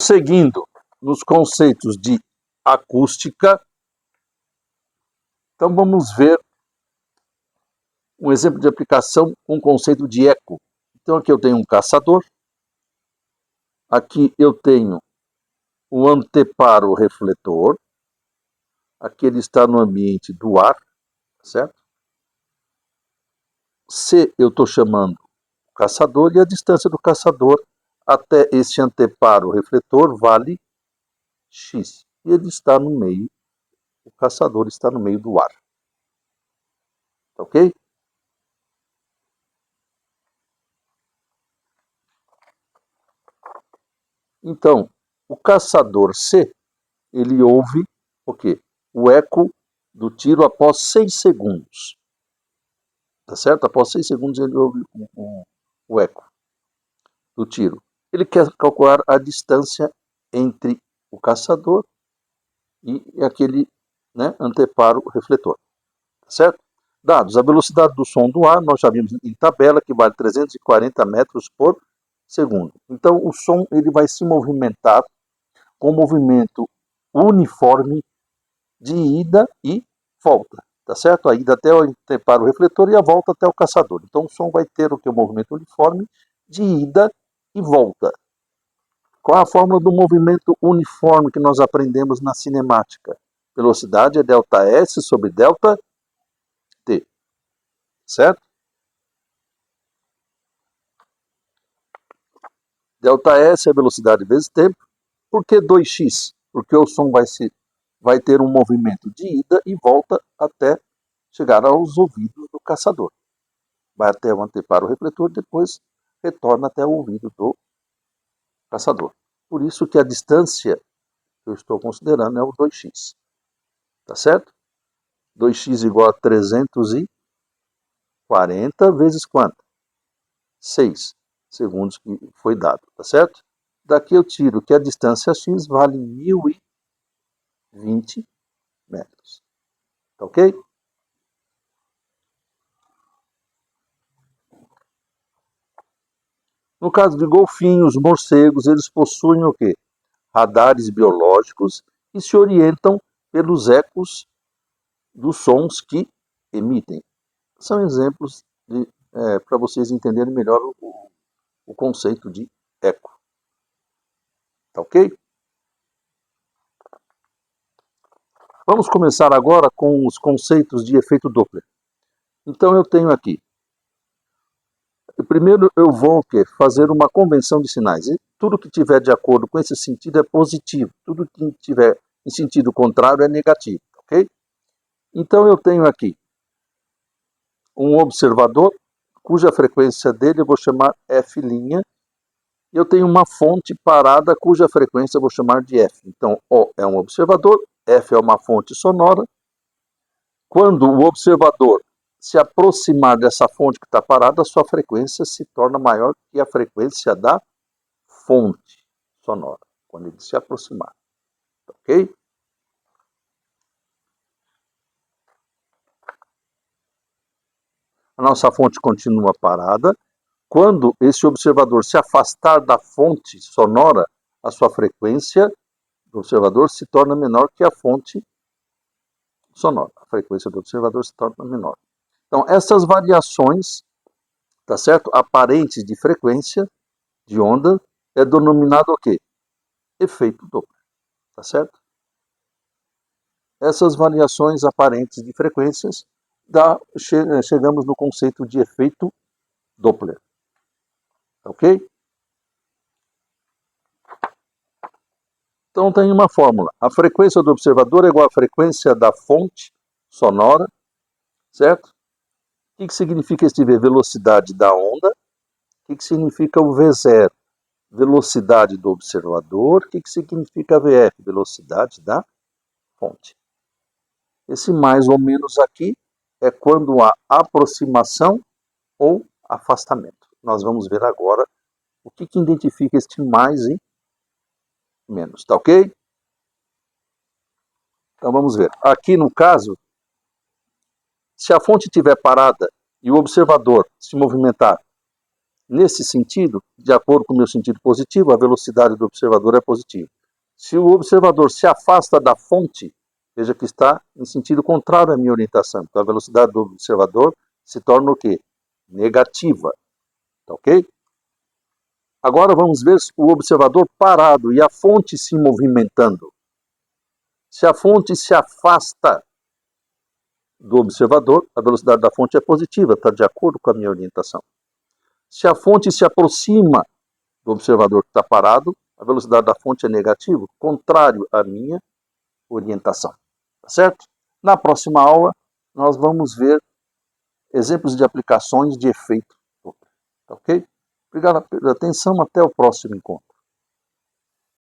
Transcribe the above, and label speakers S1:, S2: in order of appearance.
S1: Seguindo nos conceitos de acústica, então vamos ver um exemplo de aplicação com o conceito de eco. Então aqui eu tenho um caçador, aqui eu tenho o anteparo refletor, aqui ele está no ambiente do ar, certo? C eu estou chamando o caçador e a distância do caçador até esse anteparo refletor vale x. E ele está no meio, o caçador está no meio do ar. Ok? Então, o caçador C, ele ouve o quê? O eco do tiro após 6 segundos. Tá certo? Após 6 segundos ele ouve o eco do tiro. Ele quer calcular a distância entre o caçador e aquele, né, anteparo refletor. Tá certo? Dados, a velocidade do som do ar, nós já vimos em tabela que vale 340 metros por segundo. Então o som ele vai se movimentar com movimento uniforme de ida e volta, tá certo? A ida até o anteparo refletor e a volta até o caçador. Então o som vai ter o que? O movimento uniforme de ida e volta. Qual a fórmula do movimento uniforme que nós aprendemos na cinemática? Velocidade é ΔS sobre ΔT, certo? ΔS é velocidade vezes tempo. Por que 2x? Porque o som vai ter um movimento de ida e volta até chegar aos ouvidos do caçador. Vai até o anteparo refletor, depois retorna até o ouvido do caçador. Por isso que a distância que eu estou considerando é o 2x. Tá certo? 2x igual a 340 vezes quanto? 6 segundos que foi dado, tá certo? Daqui eu tiro que a distância x vale 1020 metros. Tá ok? No caso de golfinhos, morcegos, eles possuem o quê? Radares biológicos e se orientam pelos ecos dos sons que emitem. São exemplos para vocês entenderem melhor o conceito de eco. Tá ok? Vamos começar agora com os conceitos de efeito Doppler. Então eu tenho aqui. Primeiro eu vou fazer uma convenção de sinais. E tudo que tiver de acordo com esse sentido é positivo. Tudo que tiver em sentido contrário é negativo. Ok? Então eu tenho aqui um observador, cuja frequência dele eu vou chamar F', e eu tenho uma fonte parada, cuja frequência eu vou chamar de F. Então, O é um observador, F é uma fonte sonora. Quando o observador se aproximar dessa fonte que está parada, a sua frequência se torna maior que a frequência da fonte sonora, quando ele se aproximar. Ok? A nossa fonte continua parada. Quando esse observador se afastar da fonte sonora, a sua frequência do observador se torna menor que a fonte sonora. A frequência do observador se torna menor. Então, essas variações, tá certo? Aparentes de frequência de onda é denominado o quê? Efeito Doppler, tá certo? Essas variações aparentes de frequências chegamos no conceito de efeito Doppler. Ok? Então tem uma fórmula. A frequência do observador é igual à frequência da fonte sonora, certo? O que significa este V? Velocidade da onda. O que significa o V0? Velocidade do observador. O que significa VF? Velocidade da fonte. Esse mais ou menos aqui é quando há aproximação ou afastamento. Nós vamos ver agora o que identifica este mais e menos, tá ok? Então vamos ver. Aqui no caso, se a fonte estiver parada e o observador se movimentar Nesse sentido, de acordo com o meu sentido positivo, a velocidade do observador é positiva. Se o observador se afasta da fonte, veja que está em sentido contrário à minha orientação. Então a velocidade do observador se torna o quê? Negativa. Tá ok? Agora vamos ver o observador parado e a fonte se movimentando. Se a fonte se afasta do observador, a velocidade da fonte é positiva, está de acordo com a minha orientação. Se a fonte se aproxima do observador que está parado, a velocidade da fonte é negativa, contrário à minha orientação. Tá certo? Na próxima aula, nós vamos ver exemplos de aplicações de efeito Doppler. Tá ok? Obrigado pela atenção, até o próximo encontro.